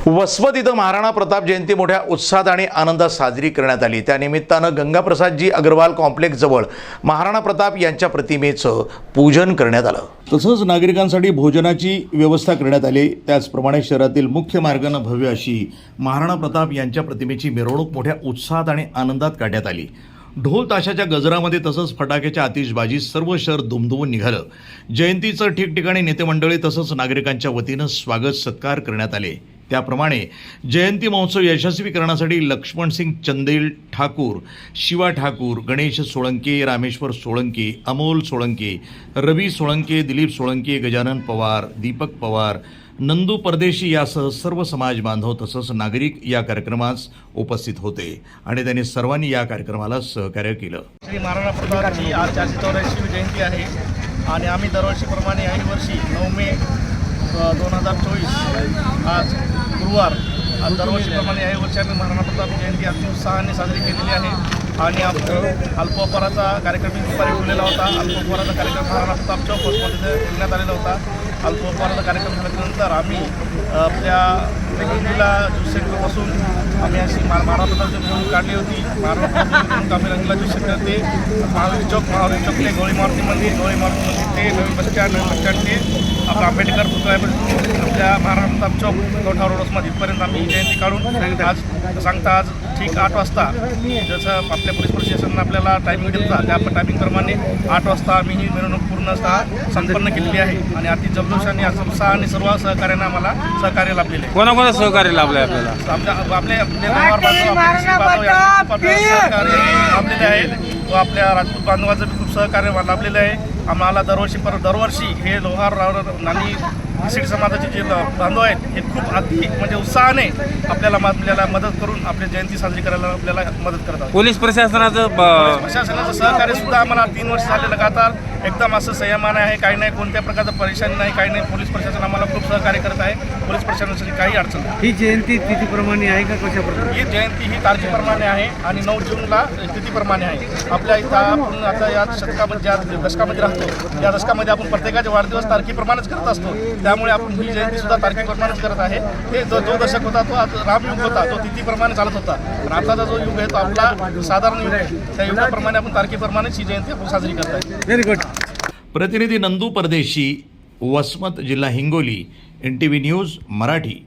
वसमत इथं महाराणा प्रताप जयंती मोठ्या उत्साहात आणि आनंदात साजरी करण्यात आली। त्यानिमित्तानं गंगाप्रसादजी अग्रवाल कॉम्प्लेक्स जवळ महाराणा प्रताप यांच्या प्रतिमेचं पूजन करण्यात आलं। तसंच नागरिकांसाठी भोजनाची व्यवस्था करण्यात आली। त्याचप्रमाणे शहरातील मुख्य मार्गाने भव्य अशी महाराणा प्रताप यांच्या प्रतिमेची मिरवणूक मोठ्या उत्साहात आणि आनंदात काढण्यात आली। ढोल ताशाच्या गजरामध्ये तसंच फटाक्याच्या आतिषबाजी सर्व शहर दुमदुमून निघालं। जयंतीचं ठिकठिकाणी नेते मंडळी तसंच नागरिकांच्या वतीनं स्वागत सत्कार करण्यात आले। त्याप्रमाणे जयंती महोत्सव यशस्वी करण्यासाठी लक्ष्मणसिंग चंदेल ठाकूर, शिवा ठाकूर, गणेश सोळंके, रामेश्वर सोळंके, अमोल सोळंके, रवी सोळंके, दिलीप सोळंके, गजानन पवार, दीपक पवार, नंदू परदेशी यासह सर्व समाज बांधव तसंच नागरिक या कार्यक्रमास उपस्थित होते आणि त्यांनी सर्वांनी या कार्यक्रमाला सहकार्य केलं। श्री महाराणा प्रतापची आज 484वी जयंती आहे आणि आम्ही दरवर्षीप्रमाणे याही वर्षी 9 मे 2024 आज गुरुवार दरवर्षीप्रमाणे याही वर्षी आम्ही महाराणा प्रताप जयंती अति उत्साहाने साजरी केलेली आहे आणि अल्पोपहाराचा कार्यक्रम दुपारी ठेवलेला होता। अल्पोपहाराचा कार्यक्रम महाराणा प्रताप चौक वसमतमध्ये ठेवण्यात आलेला होता। अल्पोपहाराचा कार्यक्रम झाल्यानंतर आम्ही आपल्या रंगीला ज्यूस सेंटरपासून आम्ही अशी महाराणा प्रतापची मिरवणूक काढली होती। महाराणा प्रताप आम्ही रंगीला ज्यूस सेंटर ते महावीर चौक ते गोळी मारुती मंदिर ते नवीन बस स्टँड ते आपला आंबेडकर पुतळ्यापासून आपल्या महाराणा प्रताप चौक कवठा रोड वसमत इथपर्यंत आम्ही जयंती काढून आज ठीक 8 वाजता जसं आपल्या पोलीस प्रशासनानं आपल्याला टायमिंग दिला त्या टायमिंगप्रमाणे 8 वाजता आम्ही ही मिरवणूक पूर्णतः संपन्न केलेली आहे आणि अति जल्लोषाने उत्साहाने सर्व सहकार्यानं आम्हाला सहकार्य लाभलेले आहे। कोणाकोणा सहकार्य लाभले आपल्याला? आपले सहकार्य लाभलेले आहेत व आपल्या राजपूत बांधवाचं खूप सहकार्य लाभलेलं आहे। आम्हाला दरवर्षी हे लोहार आणि सिटी समाजाचे जे बांधव आहेत हे खूप अति म्हणजे उत्साहाने आपल्याला मदत करून आपली जयंती साजरी करायला आपल्याला मदत करतात। पोलीस प्रशासनाचं सहकार्य सुद्धा आम्हाला 3 वर्ष झाले लगातार एकदम असं संयमाने आहे। काही नाही, कोणत्या प्रकारचं परेशानी नाही, काही नाही। पोलीस प्रशासन आम्हाला खूप सहकार्य करत आहे। पोलीस प्रशासनासाठी काही अडचण नाही। ही जयंती तिथीप्रमाणे आहे का कशा प्रकारे? ही जयंती ही तारखेप्रमाणे आहे आणि 9 जूनला तिथीप्रमाणे आहे। आपल्या इथं आपण आता या शतकामध्ये ज्या दशकामध्ये राहतो या दशकामध्ये आपण प्रत्येकाचे वाढदिवस तारखेप्रमाणेच करत असतो। त्यामुळे आपण ही जयंती सुद्धा तारखेप्रमाणेच करत आहे। हे जो दशक होता तो रामयुग होता, तो तिथीप्रमाणे चालत होता। पण आताचा जो युग आहे तो आपला साधारण युग आहे। त्या युगाप्रमाणे आपण तारखेप्रमाणेच ही जयंती आपण साजरी करत आहे। Very good. प्रतिनिधी नंदू परदेशी, वसमत, जिल्हा हिंगोली, NTV न्यूज मराठी।